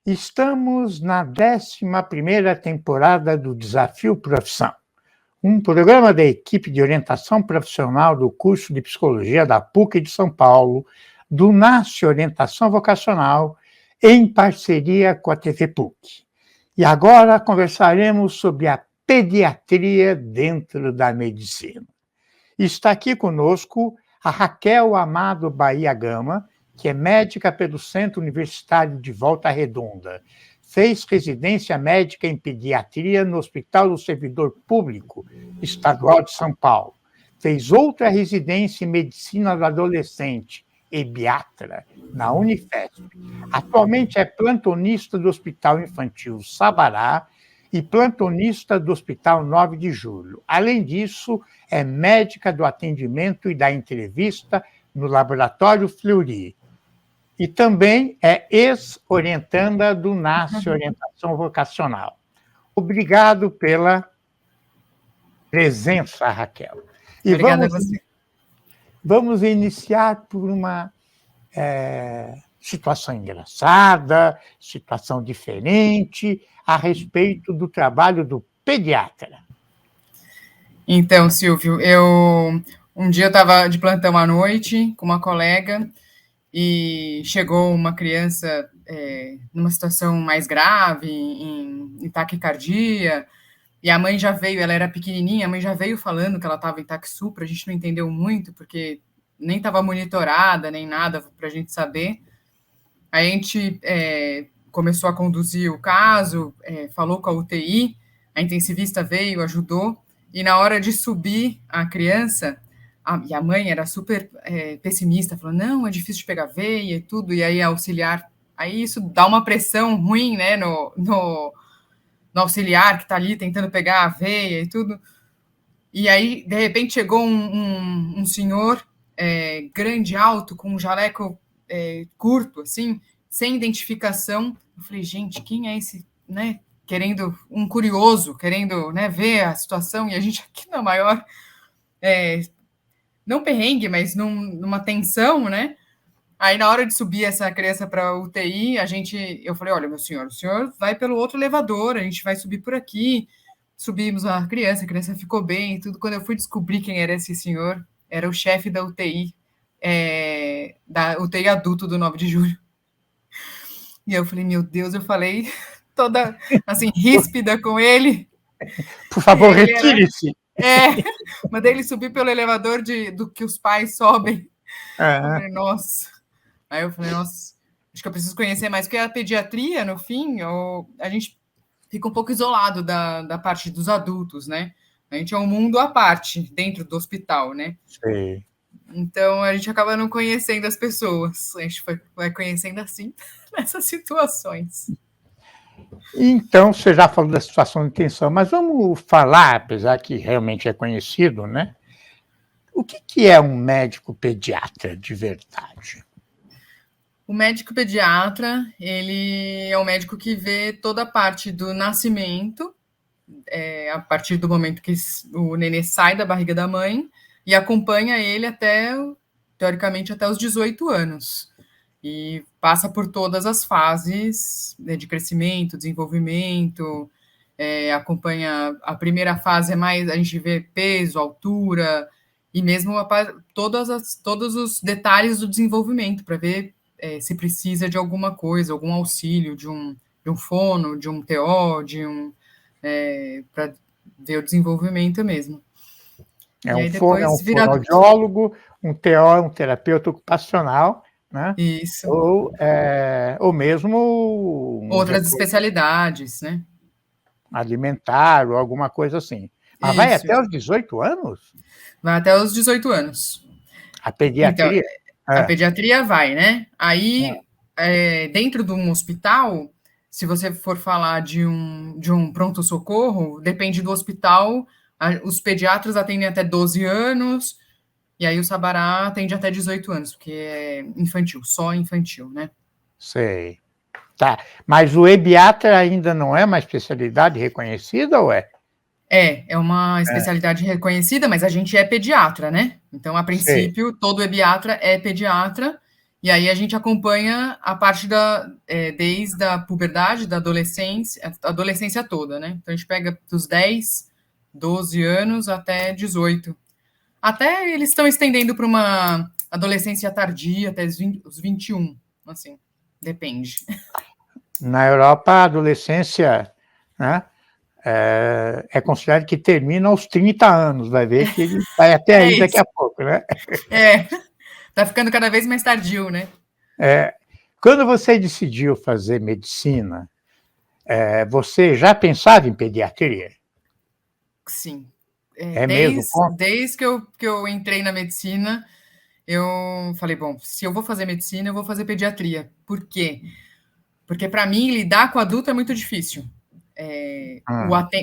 Estamos na 11ª temporada do Desafio Profissão, um programa da equipe de orientação profissional do curso de Psicologia da PUC de São Paulo, do NASCE Orientação Vocacional, em parceria com a TV PUC. E agora conversaremos sobre a pediatria dentro da medicina. Está aqui conosco a Raquel Amado Bahia Gama, que é médica pelo Centro Universitário de Volta Redonda. Fez residência médica em pediatria no Hospital do Servidor Público Estadual de São Paulo. Fez outra residência em medicina do adolescente, pediatra, na Unifesp. Atualmente é plantonista do Hospital Infantil Sabará e plantonista do Hospital 9 de Julho. Além disso, é médica do atendimento e da entrevista no Laboratório Fleury. E também é ex-orientanda do NASCE Orientação Vocacional. Obrigado pela presença, Raquel. E obrigada a você. Vamos iniciar por uma situação engraçada, situação diferente, a respeito do trabalho do pediatra. Então, Silvio, um dia eu estava de plantão à noite com uma colega e chegou uma criança numa situação mais grave, em taquicardia, e a mãe já veio, ela era pequenininha, a mãe já veio falando que ela estava em taquissupra, a gente não entendeu muito, porque nem estava monitorada, nem nada para a gente saber. A gente começou a conduzir o caso, falou com a UTI, a intensivista veio, ajudou, e na hora de subir a criança, e a mãe era super pessimista, falou, não, é difícil de pegar veia e tudo, e aí a auxiliar, aí isso dá uma pressão ruim, né, no auxiliar que está ali tentando pegar a veia e tudo, e aí, de repente, chegou um senhor grande, alto, com um jaleco curto, assim, sem identificação. Eu falei, gente, quem é esse, né, querendo, um curioso, querendo, né, ver a situação, e a gente aqui na maior, não perrengue, mas numa tensão, né? Aí, na hora de subir essa criança para a UTI, eu falei, olha, meu senhor, o senhor vai pelo outro elevador, a gente vai subir por aqui. Subimos a criança ficou bem e tudo. Quando eu fui descobrir quem era esse senhor, era o chefe da UTI, da UTI adulto do 9 de julho. E eu falei, meu Deus, eu falei toda, assim, ríspida com ele. Por favor, retire-se. Mandei ele subir pelo elevador do que os pais sobem. Eu falei, nossa. Aí eu falei, nossa, acho que eu preciso conhecer mais, porque a pediatria, no fim, a gente fica um pouco isolado da parte dos adultos, né? A gente é um mundo à parte, dentro do hospital, né? Sim. Então, a gente acaba não conhecendo as pessoas. A gente vai conhecendo assim, nessas situações. Então, você já falou da situação de tensão, mas vamos falar, apesar que realmente é conhecido, né? O que é um médico pediatra de verdade? O médico pediatra, ele é um médico que vê toda a parte do nascimento, a partir do momento que o nenê sai da barriga da mãe, e acompanha ele teoricamente, até os 18 anos. E passa por todas as fases, né, de crescimento, desenvolvimento, acompanha a primeira fase, a gente vê peso, altura, e mesmo todos os detalhes do desenvolvimento, para ver se precisa de alguma coisa, algum auxílio, de um fono, de um TO, para ver o desenvolvimento mesmo. Um fonoaudiólogo, um TO, um terapeuta ocupacional, né? Isso. Ou mesmo... outras especialidades, né? Alimentar ou alguma coisa assim. Mas vai até os 18 anos? Vai até os 18 anos. A pediatria? Então, a pediatria vai, né? Aí, dentro de um hospital, se você for falar de um pronto-socorro, depende do hospital, os pediatras atendem até 12 anos, e aí o Sabará atende até 18 anos, porque é infantil, só infantil, né? Sei. Tá, mas o ebiatra ainda não é uma especialidade reconhecida ou é? É uma especialidade reconhecida, mas a gente é pediatra, né? Então, a princípio, todo ebiatra é pediatra, E aí a gente acompanha a parte desde a puberdade, da adolescência, a adolescência toda, né? Então a gente pega dos 10, 12 anos até 18. Até eles estão estendendo para uma adolescência tardia, até os 21, assim, depende. Na Europa, a adolescência, né, é considerado que termina aos 30 anos, vai ver que ele vai até aí daqui a pouco, né? Tá ficando cada vez mais tardio, né? Quando você decidiu fazer medicina, você já pensava em pediatria? Sim. Mesmo? Desde que eu entrei na medicina, eu falei, bom, se eu vou fazer medicina, eu vou fazer pediatria. Por quê? Porque, para mim, lidar com adulto é muito difícil.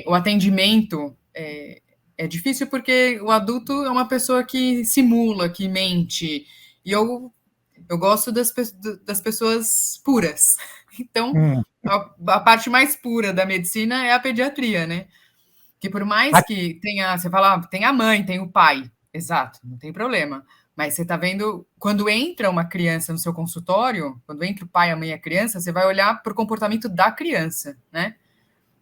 O atendimento é difícil porque o adulto é uma pessoa que simula, que mente. E eu gosto das pessoas puras. Então, a parte mais pura da medicina é a pediatria, né? Que por mais que tenha, você fala, tem a mãe, tem o pai, exato, não tem problema. Mas você está vendo, quando entra uma criança no seu consultório, quando entra o pai, a mãe e a criança, você vai olhar para o comportamento da criança, né?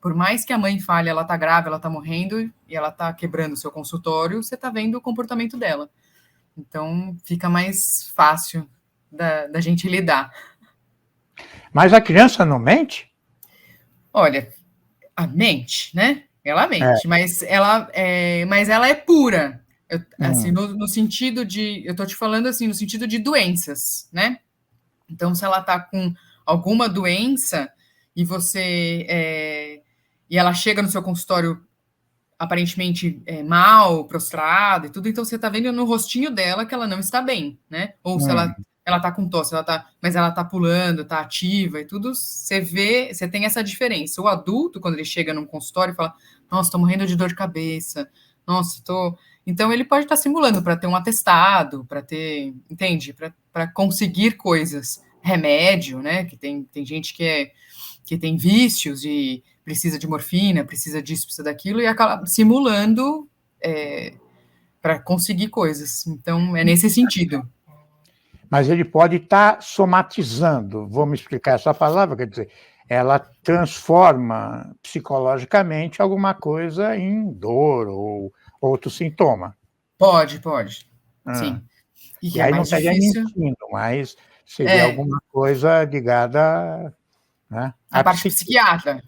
Por mais que a mãe fale, ela está grave, ela está morrendo e ela está quebrando o seu consultório, você está vendo o comportamento dela. Então, fica mais fácil da gente lidar. Mas a criança não mente? Olha, a mente, né? Ela mente, mas ela é pura. Assim, no sentido de, eu tô te falando assim, no sentido de doenças, né? Então, se ela tá com alguma doença e e ela chega no seu consultório aparentemente mal, prostrada e tudo, então você tá vendo no rostinho dela que ela não está bem, né? Ou se ela tá com tosse, mas ela tá pulando, tá ativa e tudo, você tem essa diferença. O adulto, quando ele chega num consultório e fala, nossa, tô morrendo de dor de cabeça, nossa, tô... Então, ele pode estar simulando para ter um atestado, para ter, entende? Para conseguir coisas. Remédio, né? Que tem gente que tem vícios e precisa de morfina, precisa disso, precisa daquilo, e acaba simulando para conseguir coisas. Então, é nesse sentido. Mas ele pode estar somatizando. Vou me explicar essa palavra, quer dizer, ela transforma psicologicamente alguma coisa em dor ou outro sintoma. Pode. Sim. E é aí não mais estaria difícil. mentindo, mas seria alguma coisa ligada, né, A à parte psique. psiquiatra,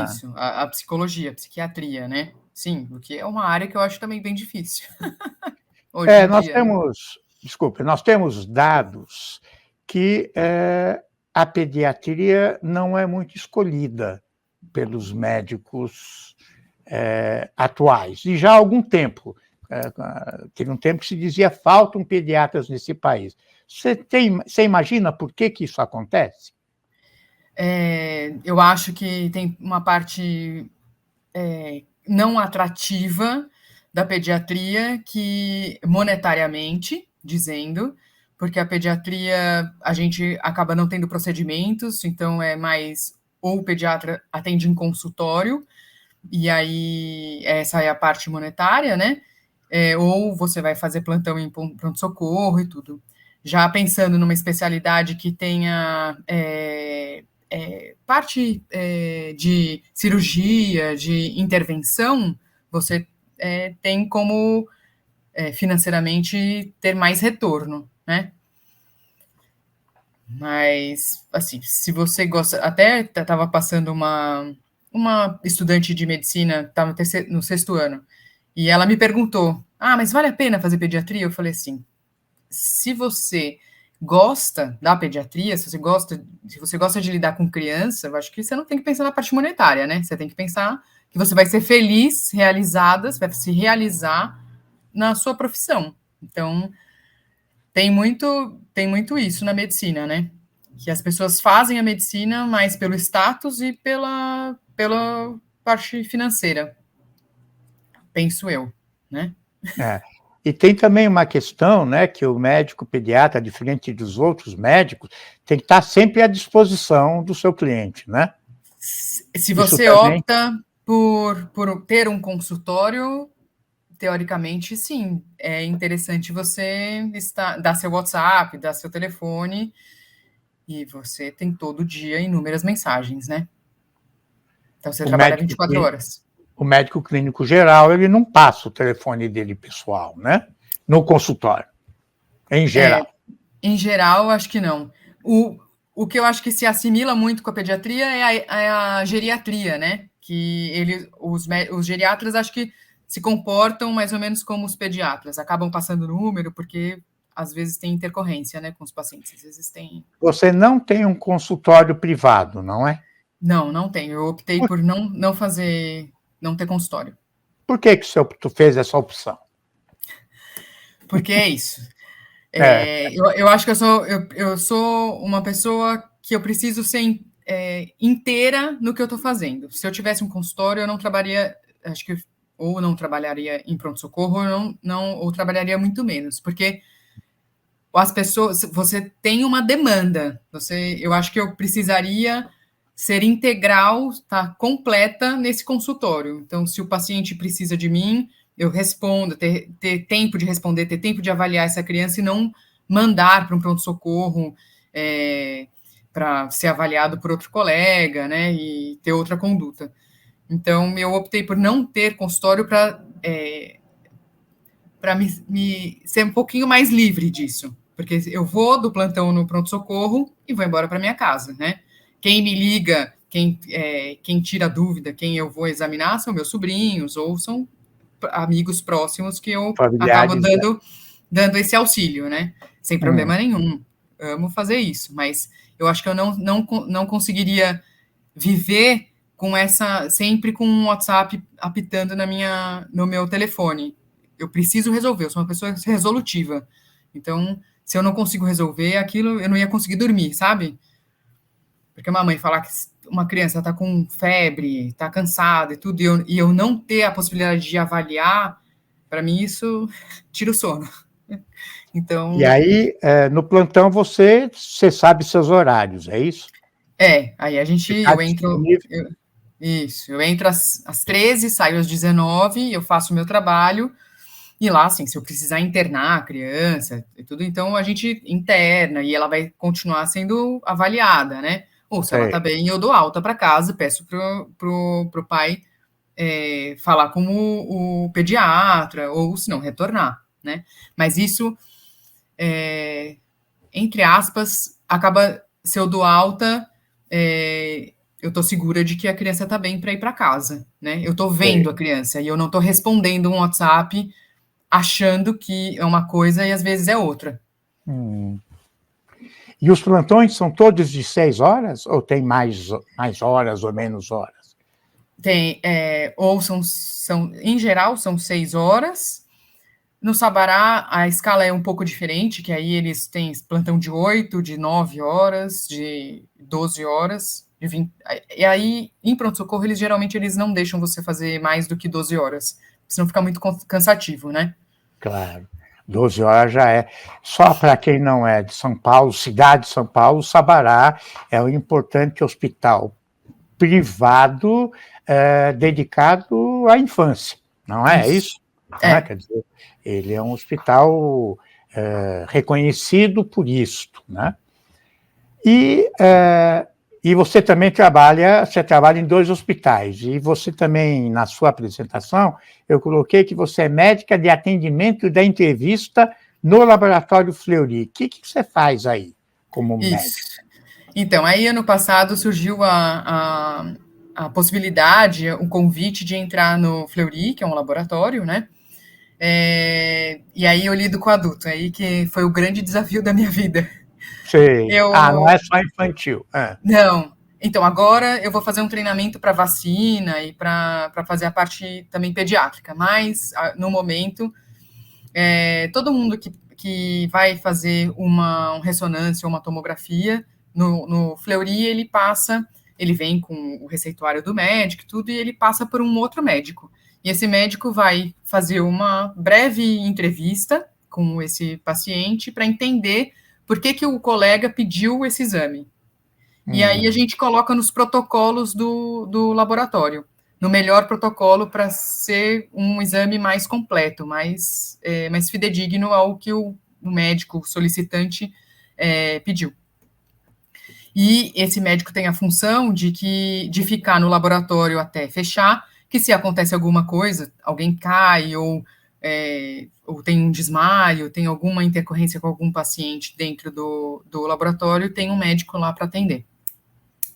isso, a psicologia, a psiquiatria, né? Sim, porque é uma área que eu acho também bem difícil. Hoje em Nós dia. temos, desculpe, nós temos dados que a pediatria não é muito escolhida pelos médicos atuais, e já há algum tempo. Teve um tempo que se dizia faltam pediatras nesse país. Você imagina por que isso acontece? Eu acho que tem uma parte não atrativa da pediatria que, monetariamente, dizendo, porque a pediatria, a gente acaba não tendo procedimentos, então é mais, ou o pediatra atende em consultório, e aí essa é a parte monetária, né? Ou você vai fazer plantão em pronto-socorro e tudo. Já pensando numa especialidade que tenha parte de cirurgia, de intervenção, você tem como financeiramente ter mais retorno, né? Mas, assim, se você gosta... Até estava passando uma estudante de medicina, estava no 6º ano, e ela me perguntou, mas vale a pena fazer pediatria? Eu falei assim, se você gosta da pediatria, se você gosta de lidar com criança, eu acho que você não tem que pensar na parte monetária, né? Você tem que pensar que você vai ser feliz, realizada, você vai se realizar na sua profissão. Então, tem muito isso na medicina, né? Que as pessoas fazem a medicina mais pelo status e pela parte financeira, penso eu, né? E tem também uma questão, né, que o médico pediatra, diferente dos outros médicos, tem que estar sempre à disposição do seu cliente, né? Se você opta por ter um consultório, teoricamente, sim, é interessante você dar seu WhatsApp, dar seu telefone, e você tem todo dia inúmeras mensagens, né? Então, você O trabalha médico, 24 horas. o médico clínico geral, ele não passa o telefone dele pessoal, né? No consultório, em geral. Em geral, acho que não. O que eu acho que se assimila muito com a pediatria é a geriatria, né? Que os geriatras acho que se comportam mais ou menos como os pediatras, acabam passando número, porque às vezes tem intercorrência, né, com os pacientes, às vezes tem. Você não tem um consultório privado, não é? Não, não tenho. Eu optei Por, por não fazer, não ter consultório. por que tu fez essa opção? Porque é isso. É, Eu acho que eu sou uma pessoa que eu preciso ser inteira no que eu estou fazendo. Se eu tivesse um consultório, eu não trabalharia, acho que ou não trabalharia em pronto-socorro, ou trabalharia muito menos, porque as pessoas, você tem uma demanda. Eu acho que eu precisaria ser integral, tá, completa nesse consultório. Então, se o paciente precisa de mim, eu respondo, ter tempo de responder, ter tempo de avaliar essa criança e não mandar para um pronto-socorro para ser avaliado por outro colega, né, e ter outra conduta. Então, eu optei por não ter consultório para me ser um pouquinho mais livre disso, porque eu vou do plantão no pronto-socorro e vou embora para minha casa, né? Quem me liga, quem tira dúvida, quem eu vou examinar são meus sobrinhos ou são amigos próximos que eu acabo familiares, né? dando esse auxílio, né? Sem Hum. problema nenhum. Amo fazer isso, mas eu acho que eu não conseguiria viver com sempre com um WhatsApp apitando no meu telefone. Eu preciso resolver, eu sou uma pessoa resolutiva. Então, se eu não consigo resolver aquilo, eu não ia conseguir dormir, sabe? Porque uma mãe falar que uma criança está com febre, está cansada e tudo, e eu não ter a possibilidade de avaliar, para mim isso tira o sono. E Então, aí, no plantão, você sabe seus horários, é isso? aí Ficar disponível. eu entro às 13, saio às 19, eu faço o meu trabalho, e lá, assim, se eu precisar internar a criança e tudo, então a gente interna e ela vai continuar sendo avaliada, né? Ou se ela tá Sei. bem, eu dou alta para casa, peço pro pai falar com o pediatra, ou se não, retornar, né? Mas isso, entre aspas, acaba, se eu dou alta, eu tô segura de que a criança tá bem para ir para casa, né? Eu tô vendo Sei. a criança e eu não tô respondendo um WhatsApp achando que é uma coisa e às vezes é outra. Hum. E os plantões são todos de 6 horas ou tem mais horas ou menos horas? Tem, ou em geral, são 6 horas. No Sabará, a escala é um pouco diferente, que aí eles têm plantão de 8, de 9 horas, de 12 horas, de 20. E aí, em pronto-socorro, geralmente eles não deixam você fazer mais do que 12 horas, senão fica muito cansativo, né? Claro. 12 horas já é. Só para quem não é de São Paulo, cidade de São Paulo, Sabará é um importante hospital privado dedicado à infância, não é Isso. isso? Não é? Quer dizer, ele é um hospital reconhecido por isto, né? E você também você trabalha em 2 hospitais, e você também, na sua apresentação, eu coloquei que você é médica de atendimento da entrevista no Laboratório Fleury. O que você faz aí, como médico? Isso. Então, aí ano passado surgiu a possibilidade, o convite de entrar no Fleury, que é um laboratório, né? E aí eu lido com adulto, aí que foi o grande desafio da minha vida. Sei. Não Eu é só infantil. não. Então agora eu vou fazer um treinamento para vacina e para fazer a parte também pediátrica, mas no momento todo mundo que vai fazer uma ressonância ou uma tomografia no Fleury, ele vem com o receituário do médico e tudo, e ele passa por um outro médico. E esse médico vai fazer uma breve entrevista com esse paciente para entender por que o colega pediu esse exame. E aí a gente coloca nos protocolos do laboratório. no melhor protocolo para ser um exame mais completo, mais fidedigno ao que o médico solicitante pediu. E esse médico tem a função de ficar no laboratório até fechar, que se acontece alguma coisa, alguém cai ou tem um desmaio, tem alguma intercorrência com algum paciente dentro do laboratório, tem um médico lá para atender.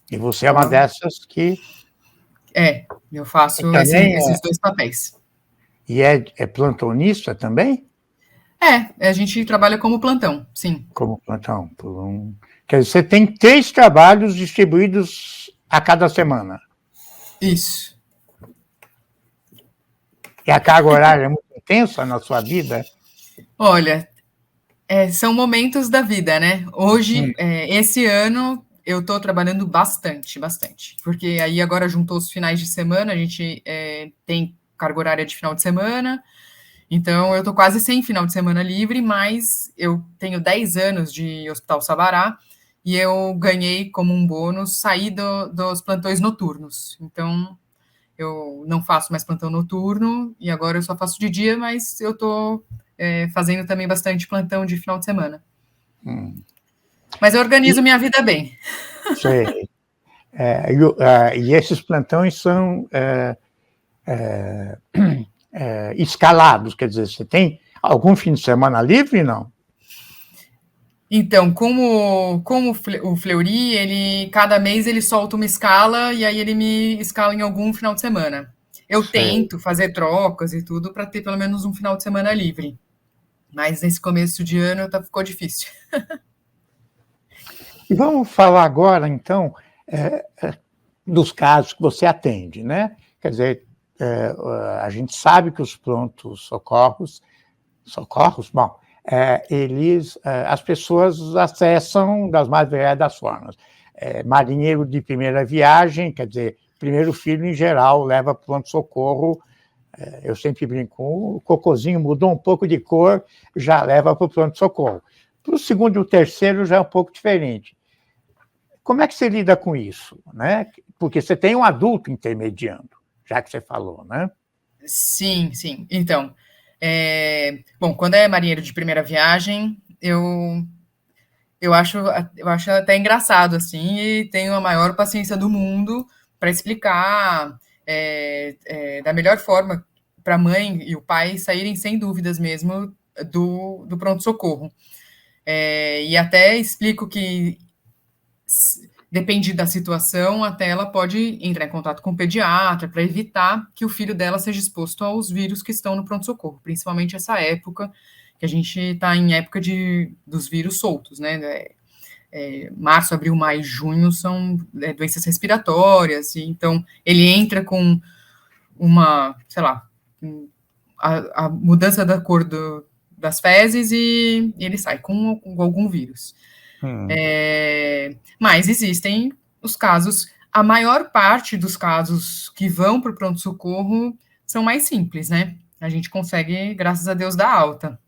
E você é uma dessas que... Eu faço esses dois papéis. E é plantonista também? A gente trabalha como plantão, sim. Como plantão. Quer dizer, você tem 3 trabalhos distribuídos a cada semana. Isso. E a carga horária é muito intensa na sua vida? Olha, são momentos da vida, né? Hoje, esse ano, eu estou trabalhando bastante, porque aí agora juntou os finais de semana, a gente tem carga horária de final de semana, então eu estou quase sem final de semana livre, mas eu tenho 10 anos de Hospital Sabará e eu ganhei como um bônus sair dos plantões noturnos. Então, eu não faço mais plantão noturno e agora eu só faço de dia, mas eu estou fazendo também bastante plantão de final de semana. Mas eu organizo minha vida bem. Sei. E esses plantões são escalados, quer dizer, você tem algum fim de semana livre, não? Então, como o Fleury, cada mês ele solta uma escala e aí ele me escala em algum final de semana. Eu tento fazer trocas e tudo para ter pelo menos um final de semana livre. Mas nesse começo de ano ficou difícil. E vamos falar agora, então, dos casos que você atende, né? Quer dizer, a gente sabe que os prontos-socorros, bom, as pessoas acessam das mais variadas formas. Marinheiro de primeira viagem, quer dizer, primeiro filho, em geral, leva pronto-socorro. Eu sempre brinco, o cocôzinho mudou um pouco de cor, já leva para o pronto-socorro. Para o segundo e o terceiro já é um pouco diferente. Como é que você lida com isso, né? Porque você tem um adulto intermediando, já que você falou, né? Sim. Então, bom, quando é marinheiro de primeira viagem, eu acho até engraçado, assim, e tenho a maior paciência do mundo para explicar da melhor forma para a mãe e o pai saírem sem dúvidas mesmo do pronto-socorro. E até explico que depende da situação, até ela pode entrar em contato com o pediatra para evitar que o filho dela seja exposto aos vírus que estão no pronto-socorro, principalmente essa época, que a gente está em época dos vírus soltos, né? Março, abril, maio, junho são doenças respiratórias, e então ele entra com uma, sei lá, a mudança da cor das fezes e ele sai com algum vírus. Mas existem os casos, a maior parte dos casos que vão para o pronto-socorro são mais simples, né? A gente consegue, graças a Deus, dar alta.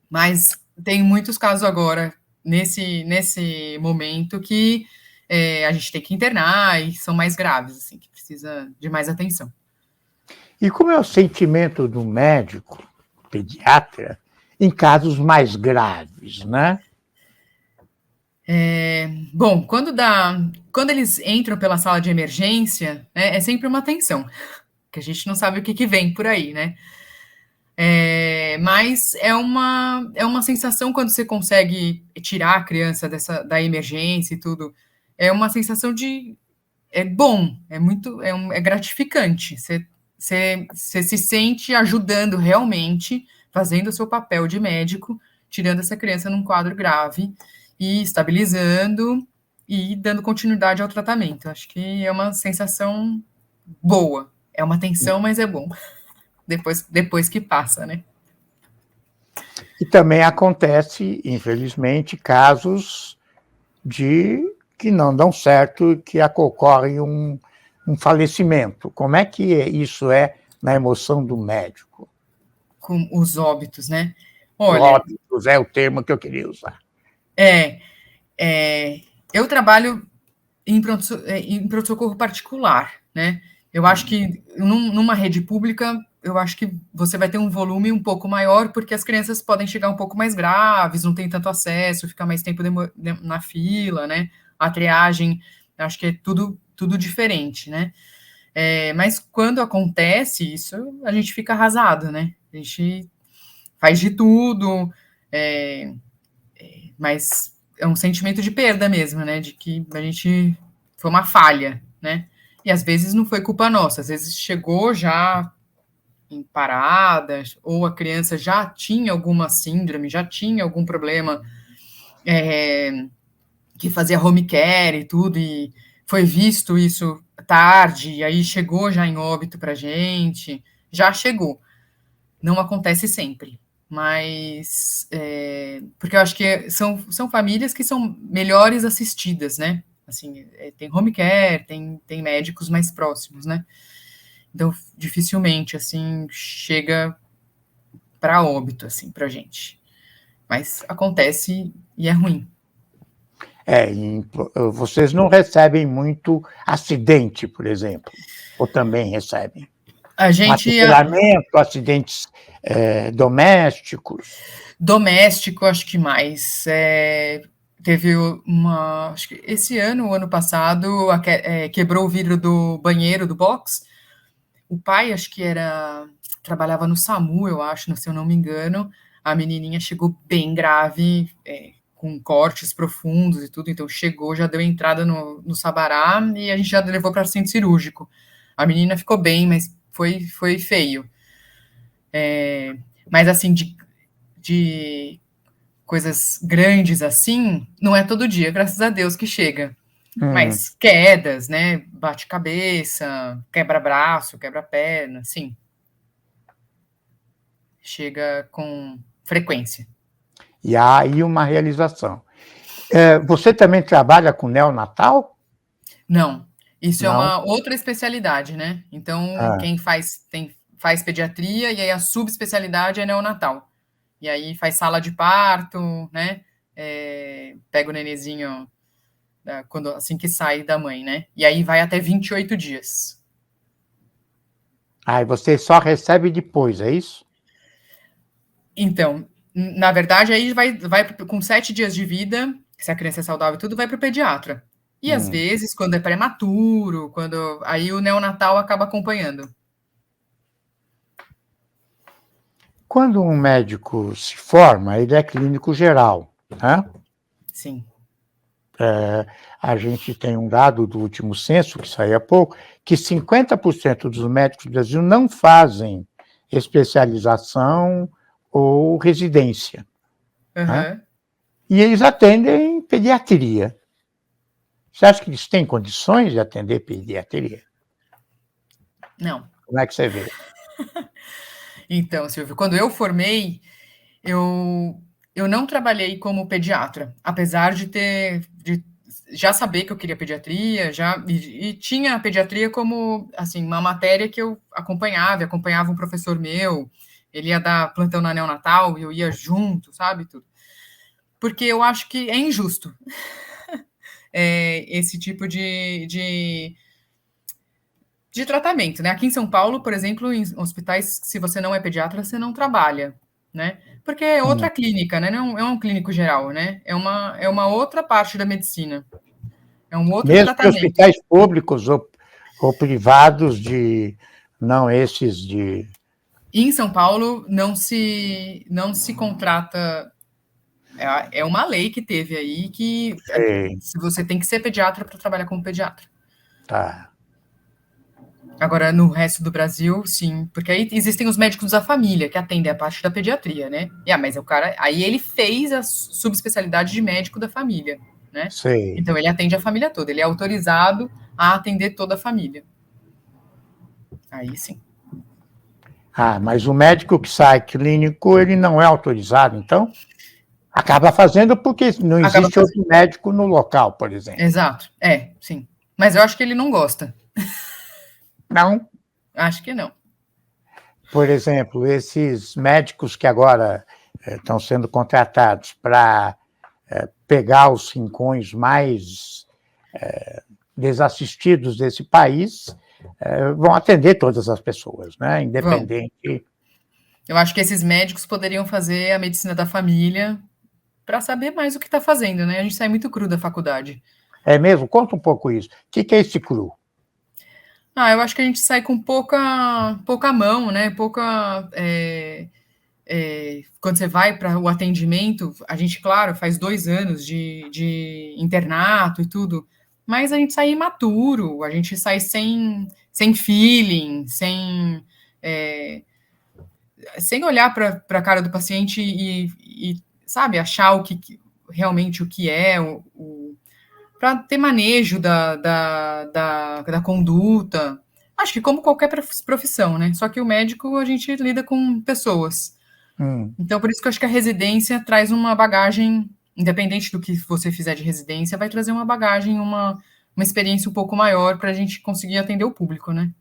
Mas tem muitos casos agora, nesse momento, que a gente tem que internar e são mais graves, assim, que precisa de mais atenção. E como é o sentimento do médico, pediatra, em casos mais graves, né? Bom, quando eles entram pela sala de emergência, né, é sempre uma tensão, que a gente não sabe o que vem por aí, né? Mas é uma sensação quando você consegue tirar a criança da emergência e tudo. É uma sensação é bom, é gratificante. Você se sente ajudando realmente, fazendo o seu papel de médico, tirando essa criança num quadro grave e estabilizando e dando continuidade ao tratamento. Acho que é uma sensação boa. É uma tensão, mas é bom. Depois que passa, né? E também acontece, infelizmente, casos que não dão certo, que ocorre um falecimento. Como é que isso é na emoção do médico? Com os óbitos, né? Olha, óbitos é o termo que eu queria usar. Eu trabalho em pronto-socorro particular, né? Eu acho que numa rede pública, eu acho que você vai ter um volume um pouco maior, porque as crianças podem chegar um pouco mais graves, não tem tanto acesso, ficar mais tempo na fila, né? A triagem, acho que é tudo diferente, né? Mas quando acontece isso, a gente fica arrasado, né? A gente faz de tudo, mas é um sentimento de perda mesmo, né? De que a gente foi uma falha, né? E às vezes não foi culpa nossa, às vezes chegou já em paradas, ou a criança já tinha alguma síndrome, já tinha algum problema que fazia home care e tudo, e foi visto isso tarde, e aí chegou já em óbito pra gente, já chegou. Não acontece sempre, mas porque eu acho que são famílias que são melhores assistidas, né? Assim, tem home care, tem médicos mais próximos, né? Então, dificilmente, assim, chega para óbito, assim, pra gente. Mas acontece e é ruim. Vocês não recebem muito acidente, por exemplo, ou também recebem? A gente... Atropelamento, acidentes domésticos? Doméstico, acho que mais. Teve acho que esse ano, o ano passado, quebrou o vidro do banheiro do box. O pai, acho que trabalhava no SAMU, eu acho, se eu não me engano. A menininha chegou bem grave, com cortes profundos e tudo, então chegou, já deu entrada no Sabará e a gente já levou para o centro cirúrgico. A menina ficou bem, mas foi feio. Mas, assim, de coisas grandes assim, não é todo dia, graças a Deus, que chega. Mas quedas, né? Bate cabeça, quebra braço, quebra perna, sim. Chega com frequência. E há aí uma realização. Você também trabalha com neonatal? Não. Isso Não? É uma outra especialidade, né? Então, quem faz pediatria e aí a subespecialidade é neonatal. E aí faz sala de parto, né? Pega o nenenzinho assim que sai da mãe, né? E aí vai até 28 dias. E você só recebe depois, é isso? Então, na verdade, aí vai com 7 dias de vida, se a criança é saudável e tudo, vai para o pediatra. E às vezes, quando é prematuro, aí o neonatal acaba acompanhando. Quando um médico se forma, ele é clínico geral, né? Sim. A gente tem um dado do último censo, que saiu há pouco, que 50% dos médicos do Brasil não fazem especialização ou residência. Né? E eles atendem pediatria. Você acha que eles têm condições de atender pediatria? Não. Como é que você vê? Então, Silvio, quando eu formei, eu não trabalhei como pediatra, apesar de já saber que eu queria pediatria, e tinha a pediatria como, assim, uma matéria que eu acompanhava um professor meu, ele ia dar plantão na neonatal, e eu ia junto, sabe, tudo. Porque eu acho que é injusto esse tipo de tratamento, né? Aqui em São Paulo, por exemplo, em hospitais, se você não é pediatra, você não trabalha, né? Porque é outra clínica, né? Não é um clínico geral, né? É uma outra parte da medicina. É um outro Mesmo que tratamento. hospitais públicos ou privados não esses de... E em São Paulo não se contrata. É uma lei que teve aí que se você tem que ser pediatra para trabalhar como pediatra. Tá. Agora, no resto do Brasil, sim, porque aí existem os médicos da família que atendem a parte da pediatria, né? Mas o cara, aí ele fez a subespecialidade de médico da família, né? Sei. Então ele atende a família toda, ele é autorizado a atender toda a família. Aí sim. Mas o médico que sai clínico, ele não é autorizado, então? Acaba fazendo porque não existe outro médico no local, por exemplo. Exato, sim. Mas eu acho que ele não gosta. Não? Acho que não. Por exemplo, esses médicos que agora estão sendo contratados para pegar os rincões mais desassistidos desse país, vão atender todas as pessoas, né? Independente. Eu acho que esses médicos poderiam fazer a medicina da família para saber mais o que está fazendo, né? A gente sai muito cru da faculdade. É mesmo? Conta um pouco isso. O que é esse cru? Eu acho que a gente sai com pouca mão, né? Quando você vai para o atendimento, a gente, claro, faz 2 anos de internato e tudo, mas a gente sai imaturo, a gente sai sem feeling, sem olhar para a cara do paciente e, sabe, achar realmente o que é, para ter manejo da conduta. Acho que como qualquer profissão, né? Só que o médico, a gente lida com pessoas. Então, por isso que eu acho que a residência traz uma bagagem, independente do que você fizer de residência, vai trazer uma bagagem, uma experiência um pouco maior para a gente conseguir atender o público, né?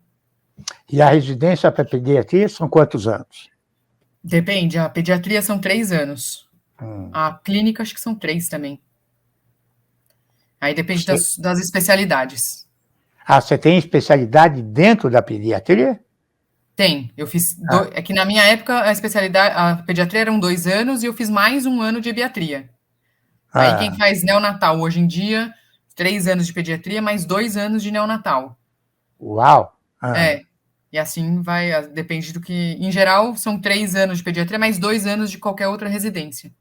E a residência para pediatria são quantos anos? Depende, a pediatria são 3 anos. A clínica acho que são 3 também. Aí depende das especialidades. Você tem especialidade dentro da pediatria? Tem, eu fiz. É que na minha época a pediatria eram 2 anos e eu fiz mais 1 ano de pediatria. Aí quem faz neonatal hoje em dia, 3 anos de pediatria, mais 2 anos de neonatal. Uau! E assim vai, depende do que. Em geral, são 3 anos de pediatria, mais 2 anos de qualquer outra residência.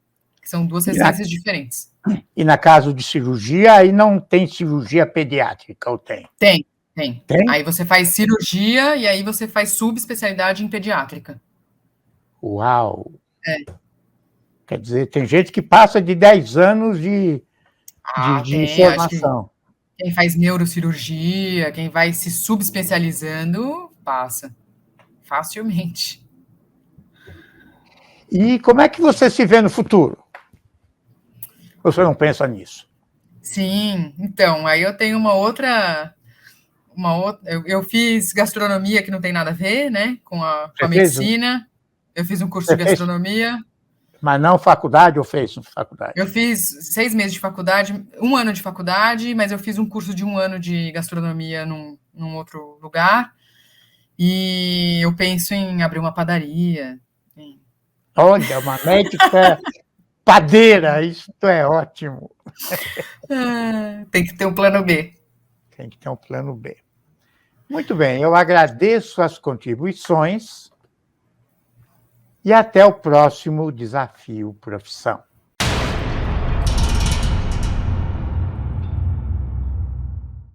Que são 2 residências diferentes. E na caso de cirurgia, aí não tem cirurgia pediátrica, ou tem? Tem. Aí você faz cirurgia e aí você faz subespecialidade em pediátrica. Uau! Quer dizer, tem gente que passa de 10 anos de formação. Quem faz neurocirurgia, quem vai se subespecializando, passa. Facilmente. E como é que você se vê no futuro? Você não pensa nisso? Sim, então, aí eu tenho uma outra eu fiz gastronomia, que não tem nada a ver, né, com a medicina. Eu fiz um curso de gastronomia. Mas não faculdade, ou fez faculdade? Eu fiz 6 meses de faculdade, 1 ano de faculdade, mas eu fiz um curso de 1 ano de gastronomia num outro lugar. E eu penso em abrir uma padaria. Olha, uma médica padeira, isso é ótimo. Tem que ter um plano B. Tem que ter um plano B. Muito bem, eu agradeço as contribuições e até o próximo Desafio Profissão.